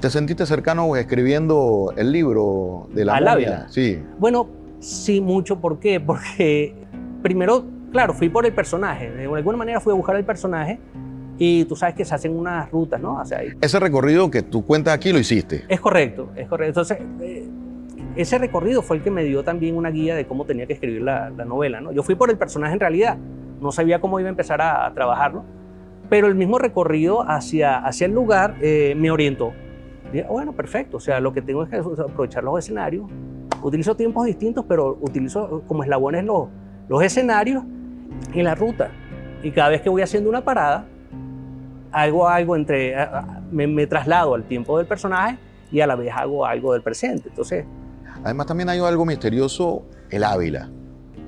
¿Te sentiste cercano escribiendo el libro de la ¿Al momia? Ávila? Sí. Bueno, sí, mucho. ¿Por qué? Porque primero, claro, fui por el personaje. De alguna manera fui a buscar el personaje y tú sabes que se hacen unas rutas, ¿no? O sea, Ese recorrido que tú cuentas aquí lo hiciste. es correcto, es correcto. Entonces, ese recorrido fue el que me dio también una guía de cómo tenía que escribir la novela, ¿no? Yo fui por el personaje en realidad, no sabía cómo iba a empezar a trabajarlo, pero el mismo recorrido hacia el lugar me orientó. Dije, bueno, perfecto, o sea, lo que tengo es que aprovechar los escenarios. Utilizo tiempos distintos, pero utilizo como eslabones los escenarios y la ruta. Y cada vez que voy haciendo una parada, algo entre, me traslado al tiempo del personaje y a la vez hago algo del presente. Entonces, Además también hay algo misterioso, el Ávila.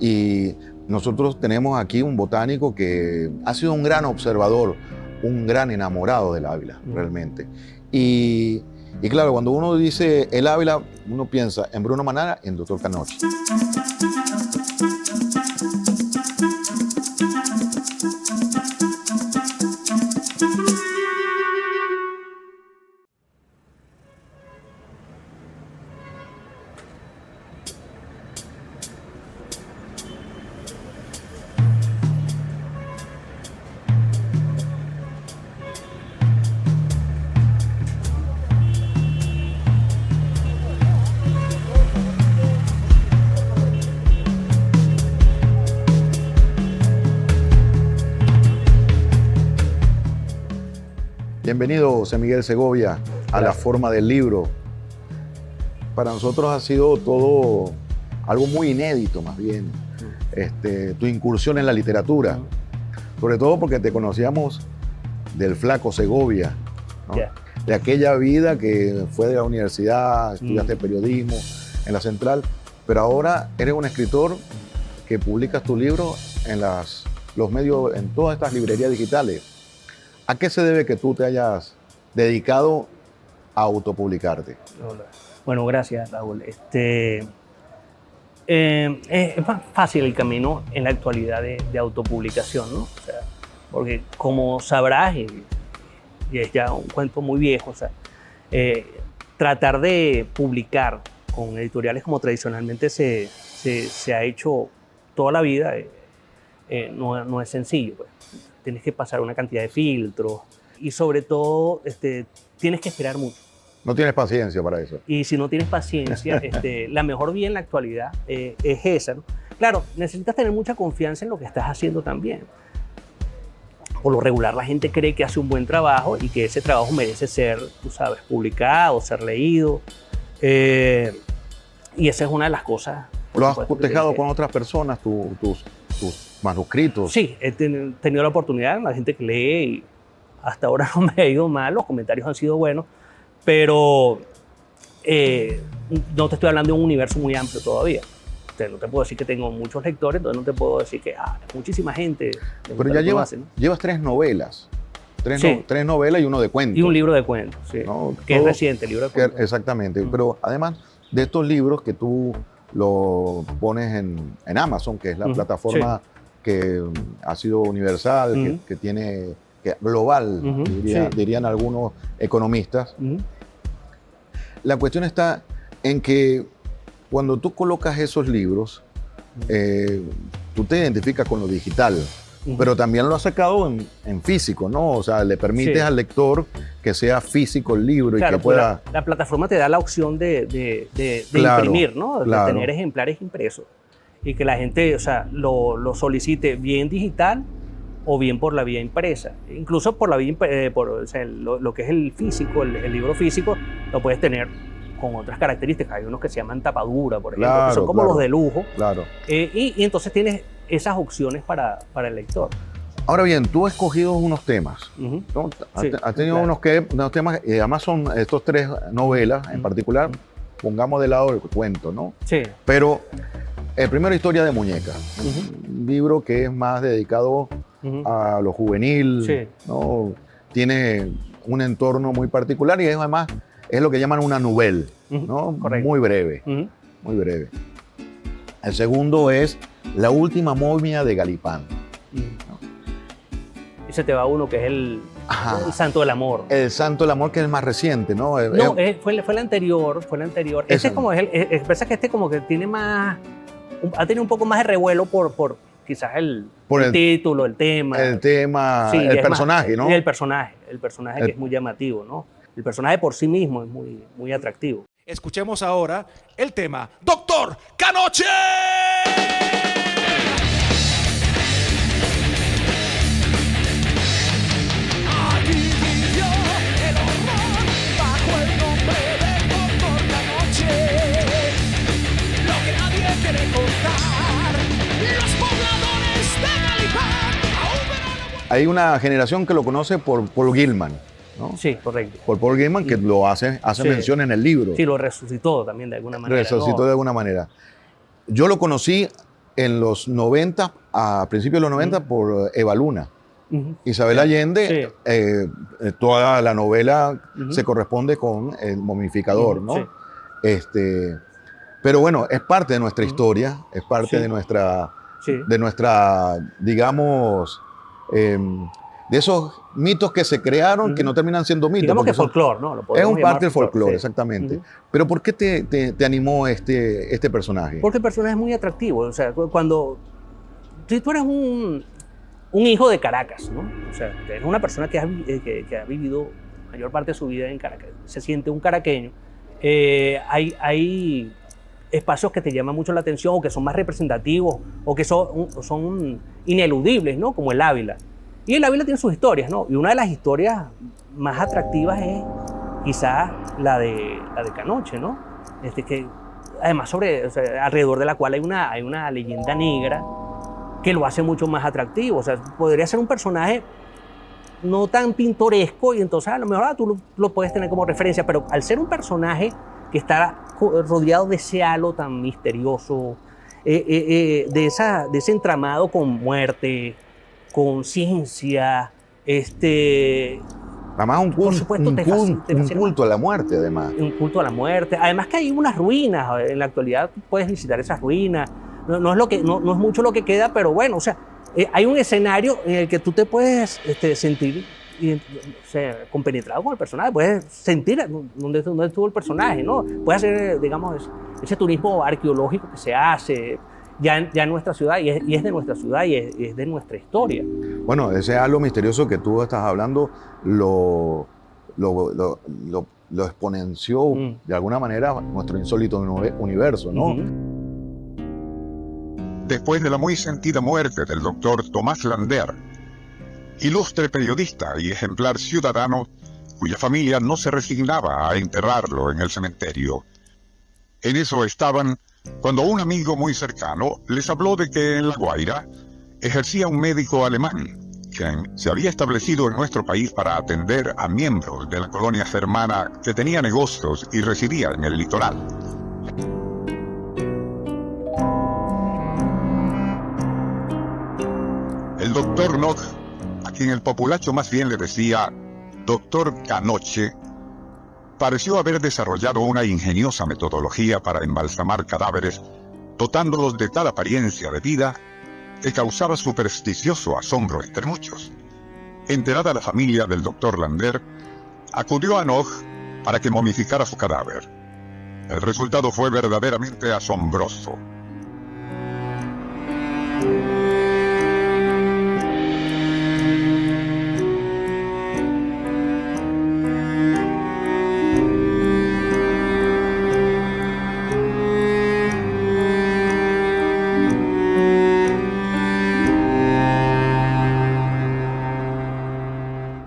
Y nosotros tenemos aquí un botánico que ha sido un gran observador, un gran enamorado del Ávila, realmente. Y claro, cuando uno dice el Ávila, uno piensa en Bruno Manara y en Dr. Canoche. Bienvenido, José Miguel Segovia, a La Forma del Libro. Para nosotros ha sido todo algo muy inédito, más bien, tu incursión en la literatura, sobre todo porque te conocíamos del Flaco Segovia, ¿no? De aquella vida que fue de la universidad, estudiaste periodismo en la Central, pero ahora eres un escritor que publicas tu libro en los medios, en todas estas librerías digitales. ¿A qué se debe que tú te hayas dedicado a autopublicarte? bueno, gracias, Raúl. Es más fácil el camino en la actualidad de autopublicación, ¿no? O sea, porque como sabrás, y es ya un cuento muy viejo, o sea, tratar de publicar con editoriales como tradicionalmente se ha hecho toda la vida, no es sencillo, pues. Tienes que pasar una cantidad de filtros y sobre todo tienes que esperar mucho. No tienes paciencia para eso. Y si no tienes paciencia, la mejor vía en la actualidad es esa, ¿no? Claro, necesitas tener mucha confianza en lo que estás haciendo también. Por lo regular, la gente cree que hace un buen trabajo y que ese trabajo merece ser, tú sabes, publicado, ser leído. Y esa es una de las cosas. ¿Lo has cotejado con otras personas, tus manuscritos? Sí, he tenido la oportunidad, la gente que lee, y hasta ahora no me ha ido mal, los comentarios han sido buenos, pero no te estoy hablando de un universo muy amplio todavía. No te puedo decir que tengo muchos lectores, entonces no te puedo decir que muchísima gente. Pero ya llevas 3 novelas. Tres novelas y uno de cuentos. Y un libro de cuentos, sí. ¿No? Que es reciente, el libro de cuentos. Exactamente. Pero además de estos libros que tú lo pones en Amazon, que es la plataforma que ha sido universal, que tiene global, dirían algunos economistas. La cuestión está en que cuando tú colocas esos libros, tú te identificas con lo digital, pero también lo has sacado en físico, ¿no? O sea, le permites al lector que sea físico el libro, claro, y que pueda... La plataforma te da la opción de imprimir, ¿no? De tener ejemplares impresos. Y que la gente, o sea, lo solicite bien digital o bien por la vía impresa. Incluso por la vía, o sea, lo que es el físico, el libro físico, lo puedes tener con otras características. Hay unos que se llaman tapadura, por ejemplo, que son como los de lujo. Claro. Y entonces tienes esas opciones para el lector. Ahora bien, tú has escogido unos temas, ¿no? Has tenido unos temas, y además son estos 3 novelas en particular, pongamos de lado el cuento, ¿no? Sí. Pero primero, Historia de Muñeca, un libro que es más dedicado a lo juvenil, ¿no? Tiene un entorno muy particular y además es lo que llaman una novela, ¿no? Muy breve, muy breve. El segundo es La última momia de Galipán. Y se te va uno que es Ajá. El Santo del Amor. El Santo del Amor, que es el más reciente, ¿no? No, fue el anterior, fue el anterior. Este Ese. es como, pasa que este como que tiene más, ha tenido un poco más de revuelo por quizás el título, el tema. El tema, sí, el personaje, ¿no? El personaje que es muy llamativo, ¿no? El personaje por sí mismo es muy, muy atractivo. Escuchemos ahora el tema Doctor Canoche. Aquí vivió el horror bajo el nombre de Doctor Canoche. Lo que nadie quiere contar, los pobladores de Galipán aún verán la muerte. Hay una generación que lo conoce por Paul Gilman, ¿no? Sí, correcto. Por Paul Gilman, que lo hace Sí. mención en el libro. Sí, lo resucitó también de alguna manera. Resucitó ¿no? de alguna manera. Yo lo conocí en los 90, a principios de los 90, por Eva Luna. Ujú. Isabel Allende, toda la novela se corresponde con el momificador, ¿no? Sí. Pero bueno, es parte de nuestra historia, es parte Sí. de nuestra, Sí. digamos, de esos mitos que se crearon que no terminan siendo mitos. Digamos que porque son- folclore, ¿no? Lo Es podemos un llamar parte del folclore, sí. exactamente. Ujú. Pero ¿por qué te animó este personaje? Porque el personaje es muy atractivo. O sea, cuando si tú eres un hijo de Caracas, ¿no? O sea, que eres una persona que ha vivido mayor parte de su vida en Caracas, se siente un caraqueño, hay espacios que te llaman mucho la atención o que son más representativos o que son ineludibles, ¿no? Como el Ávila. Y el Ávila tiene sus historias, ¿no? Y una de las historias más atractivas es quizás la de Canoche, ¿no? Que además alrededor de la cual hay una leyenda negra que lo hace mucho más atractivo. O sea, podría ser un personaje no tan pintoresco y entonces a lo mejor tú lo puedes tener como referencia, pero al ser un personaje que está rodeado de ese halo tan misterioso, de ese entramado con muerte, con ciencia, Además, un por supuesto, te fascina culto a la muerte, además. un culto a la muerte. Además que hay unas ruinas, en la actualidad tú puedes visitar esas ruinas, no es mucho lo que queda, pero bueno, o sea, hay un escenario en el que tú te puedes sentir compenetrado con el personaje, puedes sentir dónde estuvo el personaje, ¿no? Puedes hacer, digamos, ese turismo arqueológico que se hace ya en nuestra ciudad, y es de nuestra ciudad y es de nuestra historia. Bueno, ese halo misterioso que tú estás hablando lo exponenció de alguna manera nuestro insólito universo, ¿no? Después de la muy sentida muerte del doctor Tomás Lander, ilustre periodista y ejemplar ciudadano, cuya familia no se resignaba a enterrarlo en el cementerio. En eso estaban cuando un amigo muy cercano les habló de que en La Guaira ejercía un médico alemán, quien se había establecido en nuestro país para atender a miembros de la colonia germana que tenía negocios y residía en el litoral. El doctor Nock, a quien el populacho más bien le decía Doctor Canoche, pareció haber desarrollado una ingeniosa metodología para embalsamar cadáveres, dotándolos de tal apariencia de vida que causaba supersticioso asombro entre muchos. Enterada la familia del doctor Lander, acudió a Nock para que momificara su cadáver. El resultado fue verdaderamente asombroso.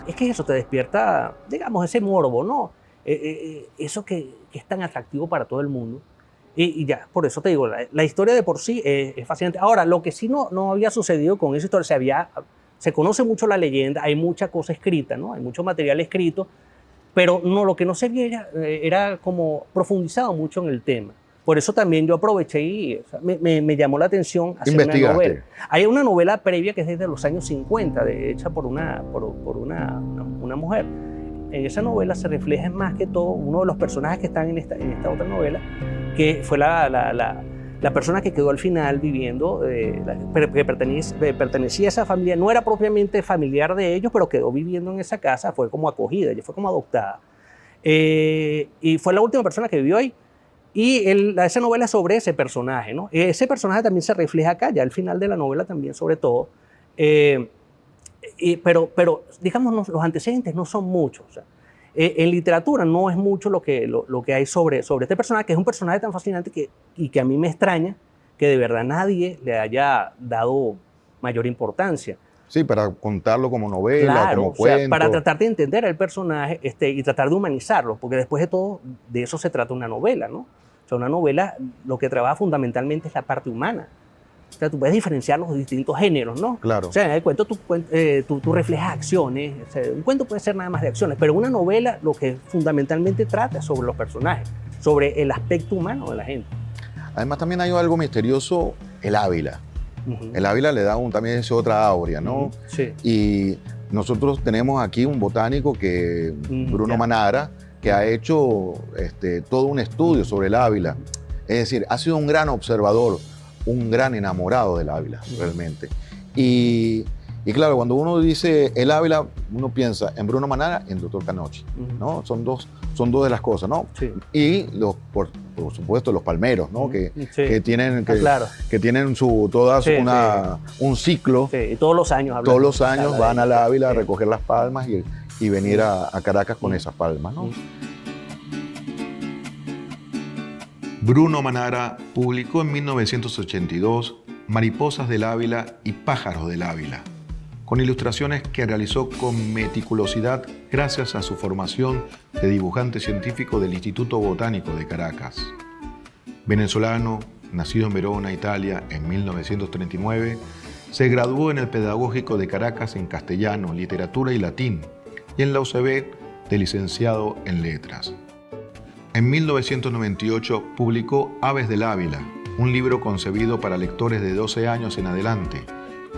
Es que eso te despierta, digamos, ese morbo, ¿no? Eso que es tan atractivo para todo el mundo. Y ya, por eso te digo, la historia de por sí es fascinante. Ahora, lo que sí no había sucedido con esa historia, se conoce mucho la leyenda, hay mucha cosa escrita, ¿no? Hay mucho material escrito, pero lo que no se veía era como profundizado mucho en el tema. Por eso también yo aproveché y me llamó la atención hacer una novela. Hay una novela previa que es desde los años 50, hecha por una mujer. En esa novela se refleja más que todo uno de los personajes que están en esta otra novela, que fue la la persona que quedó al final viviendo, que pertenecía a esa familia, no era propiamente familiar de ellos, pero quedó viviendo en esa casa, fue como acogida, ella fue como adoptada. Y fue la última persona que vivió ahí. Y esa novela es sobre ese personaje, ¿no? Ese personaje también se refleja acá, ya al final de la novela también, sobre todo. Pero digamos, los antecedentes no son muchos. O sea, en literatura no es mucho lo que hay sobre este personaje, que es un personaje tan fascinante y que a mí me extraña que de verdad nadie le haya dado mayor importancia. Sí, para contarlo como novela, Claro, como o sea, cuento. para tratar de entender al personaje y tratar de humanizarlo, porque después de todo, de eso se trata una novela, ¿no? O sea, una novela lo que trabaja fundamentalmente es la parte humana. O sea, tú puedes diferenciar los distintos géneros, ¿no? Claro. O sea, en el cuento tú reflejas acciones. O sea, un cuento puede ser nada más de acciones, pero una novela lo que fundamentalmente trata es sobre los personajes, sobre el aspecto humano de la gente. Además, también hay algo misterioso, el Ávila. El Ávila le da también esa otra áurea, ¿no? Sí. Y nosotros tenemos aquí un botánico que Bruno Ya. Manara, que ha hecho todo un estudio sobre el Ávila. Es decir, ha sido un gran observador, un gran enamorado del Ávila, realmente. Y claro, cuando uno dice el Ávila, uno piensa en Bruno Manara y en Dr. Canoche, ¿no? Son dos de las cosas, ¿no? Sí. Y por supuesto los palmeros, ¿no? Sí. Que tienen, Claro. que tienen Sí, un ciclo. Sí, y todos los años hablan. Todos los años van al Ávila a Sí. recoger las palmas y venir a Caracas con esas palmas, ¿no? Bruno Manara publicó en 1982 Mariposas del Ávila y Pájaros del Ávila, con ilustraciones que realizó con meticulosidad gracias a su formación de dibujante científico del Instituto Botánico de Caracas. Venezolano, nacido en Verona, Italia, en 1939, se graduó en el Pedagógico de Caracas en castellano, literatura y latín, y en la UCB de licenciado en letras. En 1998 publicó Aves del Ávila, un libro concebido para lectores de 12 años en adelante,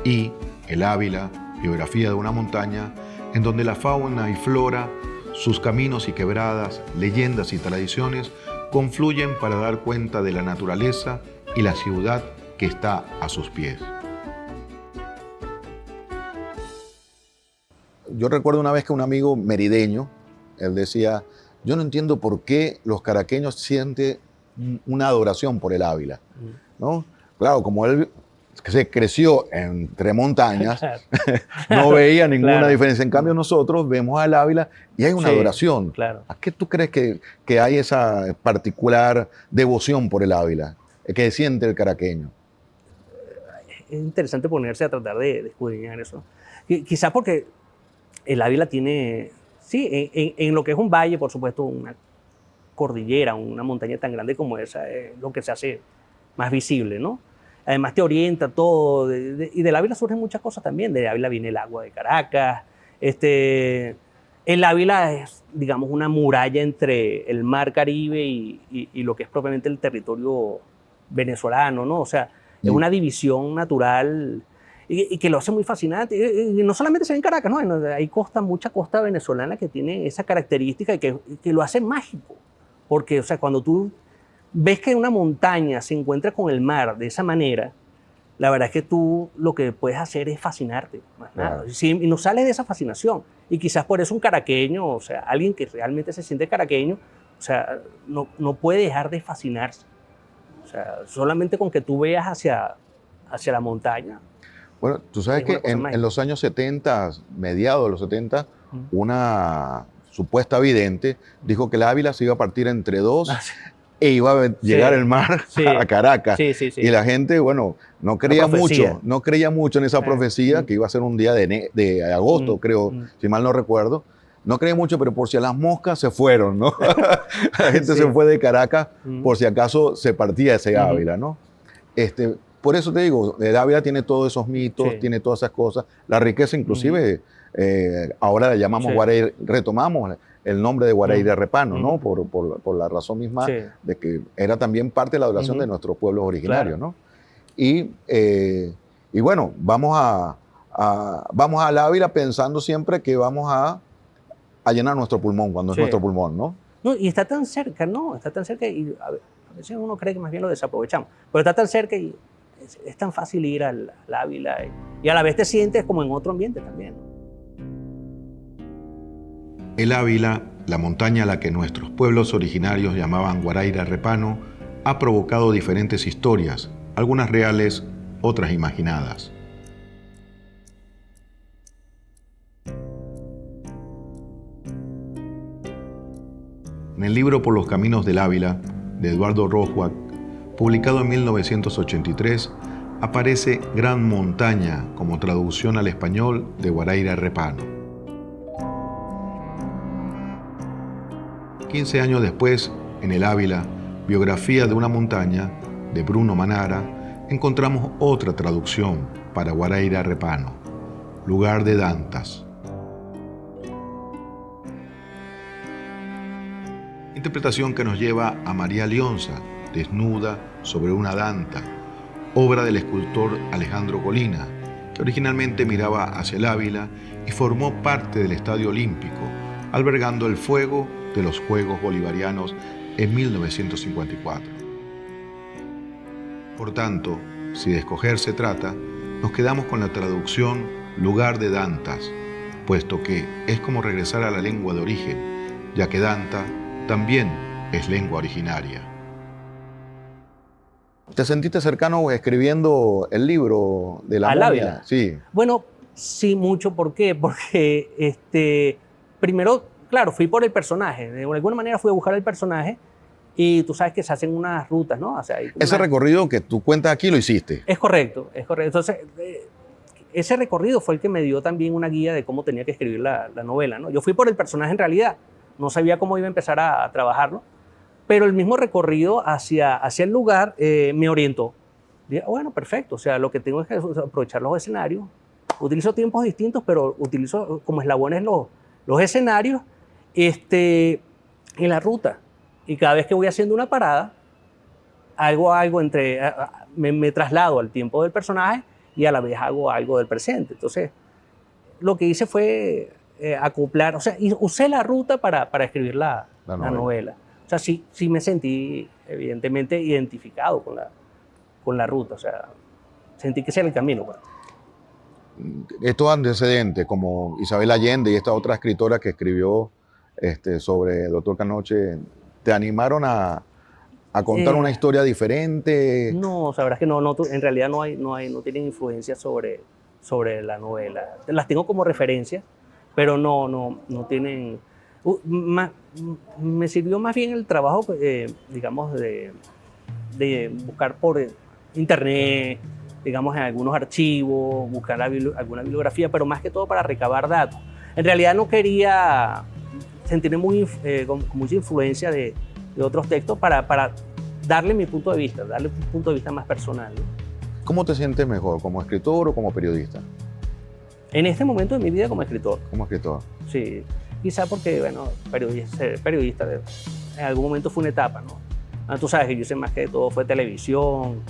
y El Ávila, biografía de una montaña, en donde la fauna y flora, sus caminos y quebradas, leyendas y tradiciones confluyen para dar cuenta de la naturaleza y la ciudad que está a sus pies. Yo recuerdo una vez que un amigo merideño, él decía, yo no entiendo por qué los caraqueños sienten una adoración por el Ávila, ¿no? Claro, como él se creció entre montañas, no veía ninguna diferencia. En cambio, nosotros vemos al Ávila y hay una adoración. Claro. ¿A qué tú crees que hay esa particular devoción por el Ávila que siente el caraqueño? Es interesante ponerse a tratar de escudriñar eso. Quizás porque el Ávila tiene, sí, en lo que es un valle, por supuesto, una cordillera, una montaña tan grande como esa, es lo que se hace más visible, ¿no? Además te orienta todo, y del Ávila surgen muchas cosas también. De Ávila viene el agua de Caracas. El Ávila es, digamos, una muralla entre el mar Caribe y lo que es propiamente el territorio venezolano, ¿no? O sea, es una división natural y que lo hace muy fascinante. Y no solamente se ve en Caracas, ¿no? Hay mucha costa venezolana que tiene esa característica y que lo hace mágico. Porque, o sea, cuando tú ves que una montaña se encuentra con el mar de esa manera, la verdad es que tú lo que puedes hacer es fascinarte, más nada. Claro. Sí, y no sales de esa fascinación. Y quizás por eso un caraqueño, o sea, alguien que realmente se siente caraqueño, o sea, no puede dejar de fascinarse. O sea, solamente con que tú veas hacia la montaña. Bueno, tú sabes Es una que cosa en mágica. los años 70, mediados de los 70, una supuesta vidente dijo que el Ávila se iba a partir entre dos e iba a llegar el mar a Caracas. Sí. Y la gente, bueno, no creía mucho en esa profecía, que iba a ser un día de agosto, creo, si mal no recuerdo. No creía mucho, pero por si a las moscas se fueron, ¿no? La gente se fue de Caracas por si acaso se partía ese Ávila, ¿no? Por eso te digo, el Ávila tiene todos esos mitos, tiene todas esas cosas. La riqueza inclusive, ahora la llamamos Guaraíra, retomamos el nombre de Guaraíra Repano, ¿no? Por la razón misma de que era también parte de la adoración de nuestros pueblos originarios, ¿no? Y bueno, vamos al Ávila pensando siempre que vamos a llenar nuestro pulmón, cuando es nuestro pulmón, ¿no? No, y está tan cerca, ¿no? Está tan cerca. Y, a ver, A veces uno cree que más bien lo desaprovechamos, pero está tan cerca y es tan fácil ir al Ávila y a la vez te sientes como en otro ambiente también, ¿no? El Ávila, la montaña a la que nuestros pueblos originarios llamaban Guaraíra Repano, ha provocado diferentes historias, algunas reales, otras imaginadas. En el libro Por los caminos del Ávila, de Eduardo Rojuac, publicado en 1983, aparece Gran Montaña como traducción al español de Guaraíra Repano. 15 años después, en El Ávila, biografía de una montaña, de Bruno Manara, encontramos otra traducción para Guaraíra Repano, lugar de dantas. Interpretación que nos lleva a María Lionza, desnuda sobre una danta, obra del escultor Alejandro Colina, que originalmente miraba hacia el Ávila y formó parte del Estadio Olímpico, albergando el fuego de los Juegos Bolivarianos en 1954. Por tanto, si de escoger se trata, nos quedamos con la traducción lugar de dantas, puesto que es como regresar a la lengua de origen, ya que danta también es lengua originaria. ¿Te sentiste cercano escribiendo el libro de la momia? Ávila. Sí. Bueno, sí, mucho. ¿Por qué? Porque primero, claro, fui por el personaje. De alguna manera fui a buscar el personaje y tú sabes que se hacen unas rutas, ¿no? O sea, Ese recorrido que tú cuentas aquí lo hiciste. Es correcto, es correcto. Entonces, ese recorrido fue el que me dio también una guía de cómo tenía que escribir la novela, ¿no? Yo fui por el personaje en realidad. No sabía cómo iba a empezar a trabajarlo, pero el mismo recorrido hacia el lugar me orientó. Dije, bueno, perfecto, o sea, lo que tengo es que aprovechar los escenarios. Utilizo tiempos distintos, pero utilizo como eslabones los escenarios en la ruta. Y cada vez que voy haciendo una parada, algo me traslado al tiempo del personaje y a la vez hago algo del presente. Entonces, lo que hice fue acoplar, o sea, usé la ruta para escribir la novela. O sea, sí me sentí evidentemente identificado con la ruta, o sea, sentí que ese era el camino. Pues. Estos antecedentes, como Isabel Allende y esta otra escritora que escribió sobre Dr. Canoche, ¿te animaron a contar una historia diferente? No, sabrás que no, en realidad no tienen influencia sobre la novela. Las tengo como referencia, pero no tienen... me sirvió más bien el trabajo, digamos, de buscar por internet, digamos, en algunos archivos, buscar alguna bibliografía, pero más que todo para recabar datos. En realidad no quería sentirme con mucha influencia de otros textos para darle mi punto de vista, darle un punto de vista más personal, ¿no? ¿Cómo te sientes mejor, como escritor o como periodista? En este momento de mi vida como escritor. Como escritor. Sí, quizá porque, bueno, ser periodista en algún momento fue una etapa, ¿no? Tú sabes que yo hice más que todo fue televisión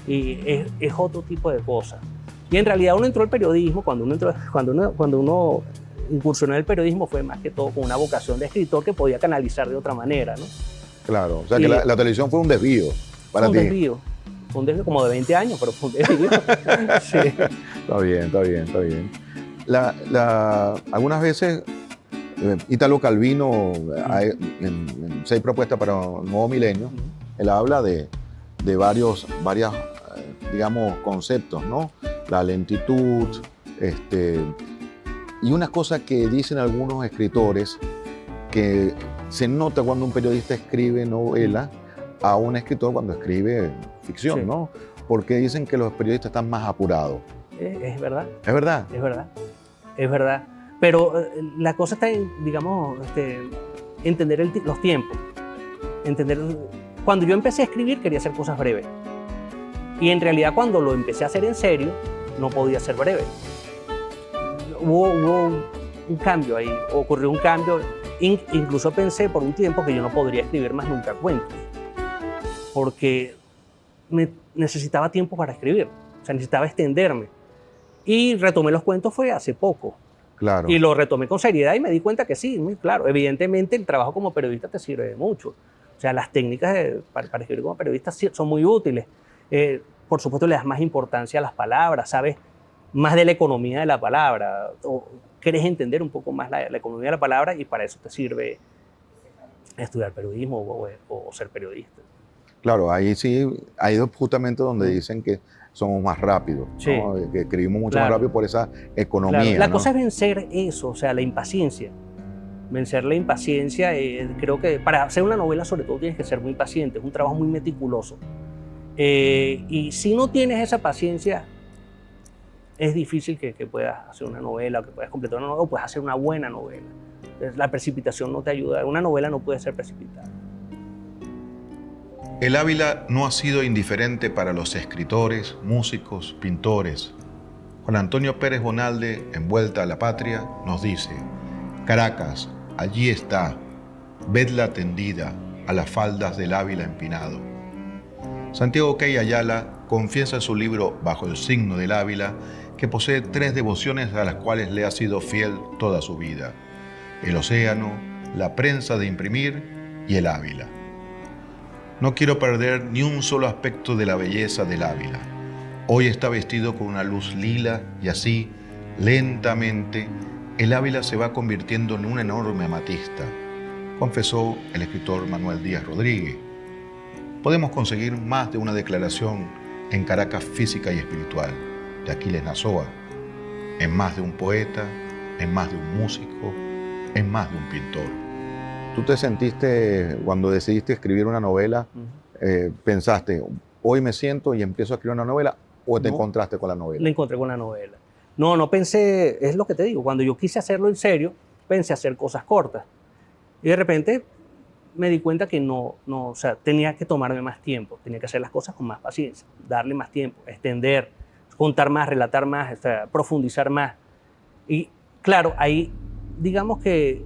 y es otro tipo de cosas. Y en realidad uno entró al periodismo, cuando uno incursionó en el periodismo fue más que todo con una vocación de escritor que podía canalizar de otra manera, ¿no? Claro, o sea que la televisión fue un desvío para ti. Fue un desvío como de 20 años, pero fue un desvío. Sí. Está bien. Algunas veces Italo Calvino, en 6 propuestas para un nuevo milenio, él habla de varios, digamos, conceptos, ¿no? La lentitud, y una cosa que dicen algunos escritores, que se nota cuando un periodista escribe novela a un escritor cuando escribe ficción, sí, ¿no? Porque dicen que los periodistas están más apurados. Es verdad. ¿Es verdad? Es verdad. Es verdad. Pero la cosa está en, digamos, entender los tiempos. Cuando yo empecé a escribir quería hacer cosas breves. Y en realidad cuando lo empecé a hacer en serio, no podía ser breve. Hubo un cambio ahí, ocurrió un cambio. Incluso pensé por un tiempo que yo no podría escribir más nunca cuentos, porque necesitaba tiempo para escribir, o sea, necesitaba extenderme. Y retomé los cuentos fue hace poco. Claro. Y lo retomé con seriedad y me di cuenta que sí, muy claro. Evidentemente el trabajo como periodista te sirve de mucho, O sea, las técnicas para escribir como periodista son muy útiles. Por supuesto, le das más importancia a las palabras, sabes más de la economía de la palabra, o quieres entender un poco más la economía de la palabra, y para eso te sirve estudiar periodismo o ser periodista. Claro, ahí sí, ahí es justamente donde dicen que somos más rápidos, Sí. ¿no? Que escribimos mucho Claro. más rápido por esa economía. Claro, la ¿no? cosa es vencer eso, o sea, la impaciencia. Vencer la impaciencia, creo que para hacer una novela sobre todo tienes que ser muy paciente, es un trabajo muy meticuloso. Y si no tienes esa paciencia, es difícil que puedas hacer una novela, o que puedas completar una novela, o puedas hacer una buena novela. La precipitación no te ayuda, una novela no puede ser precipitada. El Ávila no ha sido indiferente para los escritores, músicos, pintores. Juan Antonio Pérez Bonalde, en Vuelta a la Patria, nos dice: Caracas, allí está, vedla tendida a las faldas del Ávila empinado. Santiago Key Ayala confiesa en su libro Bajo el signo del Ávila que posee 3 devociones a las cuales le ha sido fiel toda su vida: el océano, la prensa de imprimir y el Ávila. No quiero perder ni un solo aspecto de la belleza del Ávila. Hoy está vestido con una luz lila y así, lentamente, el Ávila se va convirtiendo en una enorme amatista, confesó el escritor Manuel Díaz Rodríguez. Podemos conseguir más de una declaración en Caracas física y espiritual de Aquiles Nazoa, en más de un poeta, en más de un músico, en más de un pintor. ¿Tú te sentiste, cuando decidiste escribir una novela, pensaste, hoy me siento y empiezo a escribir una novela, o te No. encontraste con la novela? La encontré con la novela. No pensé, es lo que te digo, cuando yo quise hacerlo en serio, pensé hacer cosas cortas. Y de repente me di cuenta que o sea, tenía que tomarme más tiempo, tenía que hacer las cosas con más paciencia, darle más tiempo, extender, contar más, relatar más, o sea, profundizar más. Y claro, ahí digamos que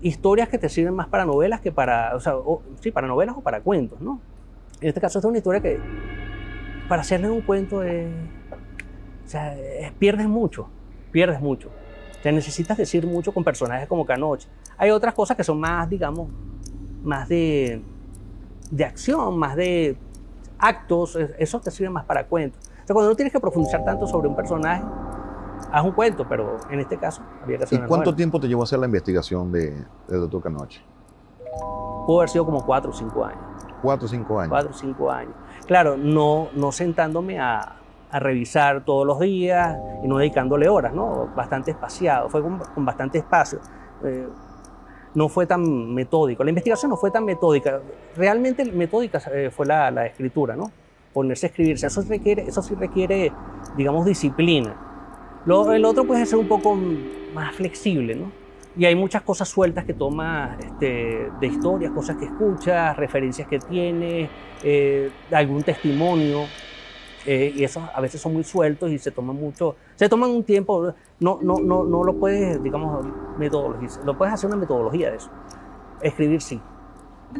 historias que te sirven más para novelas que para, o sea, sí, para novelas o para cuentos, ¿no? En este caso, esta es una historia que para hacerle un cuento o sea, pierdes mucho. O sea, necesitas decir mucho con personajes como Canoche. Hay otras cosas que son más, digamos, más de acción, más de actos, eso te sirve más para cuentos. O sea, cuando no tienes que profundizar tanto sobre un personaje, haz un cuento, pero en este caso había que hacer ¿Y una cuánto novela. tiempo te llevó a hacer la investigación de Dr. Canoche? Pudo haber sido como 4 o 5 años. 4 o 5 años. 4 o 5 años. Claro, no sentándome a revisar todos los días y no dedicándole horas, ¿no? Bastante espaciado, fue con bastante espacio. No fue tan metódico. La investigación no fue tan metódica. Realmente metódica fue la escritura, ¿no? Ponerse a escribirse. Eso sí requiere, digamos, disciplina. El otro puede ser un poco más flexible, ¿no? Y hay muchas cosas sueltas que tomas de historias, cosas que escuchas, referencias que tienes, algún testimonio. Y esos a veces son muy sueltos y se toman un tiempo. No lo puedes, digamos, metodologizar. Lo puedes hacer una metodología de eso. Escribir sí.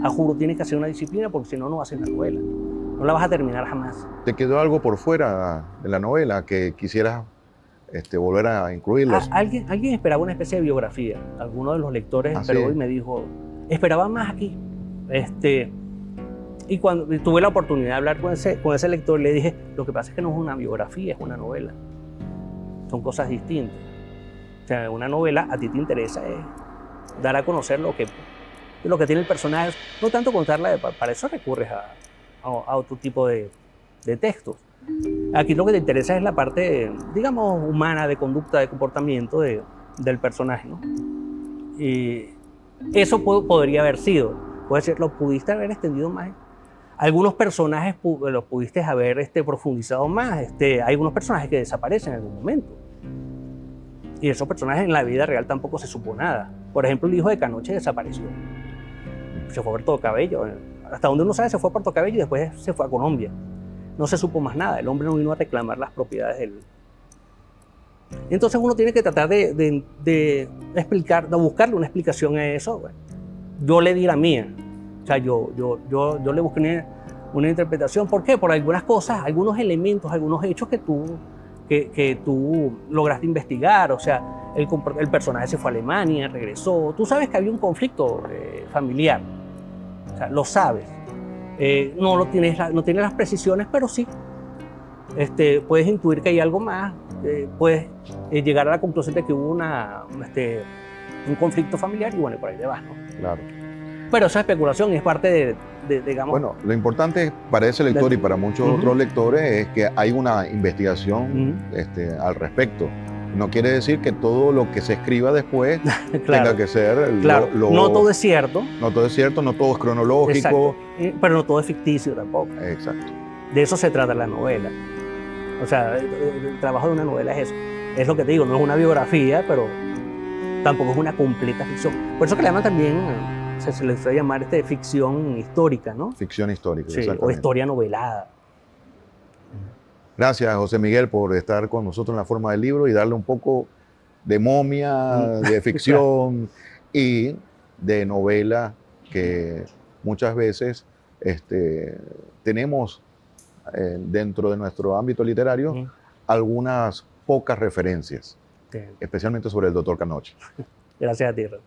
A juro tienes que hacer una disciplina porque si no, no haces la novela. No la vas a terminar jamás. ¿Te quedó algo por fuera de la novela que quisieras volver a incluirlo? Alguien esperaba una especie de biografía. Alguno de los lectores ¿Ah, esperó sí? y me dijo, esperaba más aquí. Y cuando tuve la oportunidad de hablar con ese lector, le dije, lo que pasa es que no es una biografía, es una novela. Son cosas distintas. O sea, una novela a ti te interesa es dar a conocer lo que tiene el personaje, no tanto contarla, para eso recurres a otro tipo de textos. Aquí lo que te interesa es la parte, digamos, humana, de conducta, de comportamiento del personaje, ¿no? Y eso podría haber sido, puede ser, lo pudiste haber extendido más. Algunos personajes los pudiste haber profundizado más. Hay algunos personajes que desaparecen en algún momento. Y esos personajes en la vida real tampoco se supo nada. Por ejemplo, el hijo de Canoche desapareció. Se fue a Puerto Cabello. Hasta donde uno sabe, se fue a Puerto Cabello y después se fue a Colombia. No se supo más nada. El hombre no vino a reclamar las propiedades del... Entonces uno tiene que tratar de explicar, de buscarle una explicación a eso. Bueno, yo le di la mía. O sea, yo le busqué una interpretación. ¿Por qué? Por algunas cosas, algunos elementos, algunos hechos que tú lograste investigar. O sea, el personaje se fue a Alemania, regresó. Tú sabes que había un conflicto familiar. O sea, lo sabes. No tienes las precisiones, pero sí. Puedes intuir que hay algo más. Puedes llegar a la conclusión de que hubo un conflicto familiar y bueno, por ahí te vas, ¿no? Claro. Pero esa especulación es parte digamos... Bueno, lo importante para ese lector y para muchos otros lectores es que hay una investigación al respecto. No quiere decir que todo lo que se escriba después claro, tenga que ser... Claro, no todo es cierto. No todo es cierto, no todo es cronológico. Exacto. Pero no todo es ficticio tampoco. Exacto. De eso se trata la novela. O sea, el trabajo de una novela es eso. Es lo que te digo, no es una biografía, pero tampoco es una completa ficción. Por eso que le llaman también, se le suele llamar ficción histórica, ¿no? Ficción histórica, Sí, exactamente. o historia novelada. Gracias, José Miguel, por estar con nosotros en La Forma del Libro y darle un poco de momia, de ficción y de novela que muchas veces tenemos dentro de nuestro ámbito literario algunas pocas referencias, especialmente sobre el Dr. Canoche. Gracias a ti, Raúl.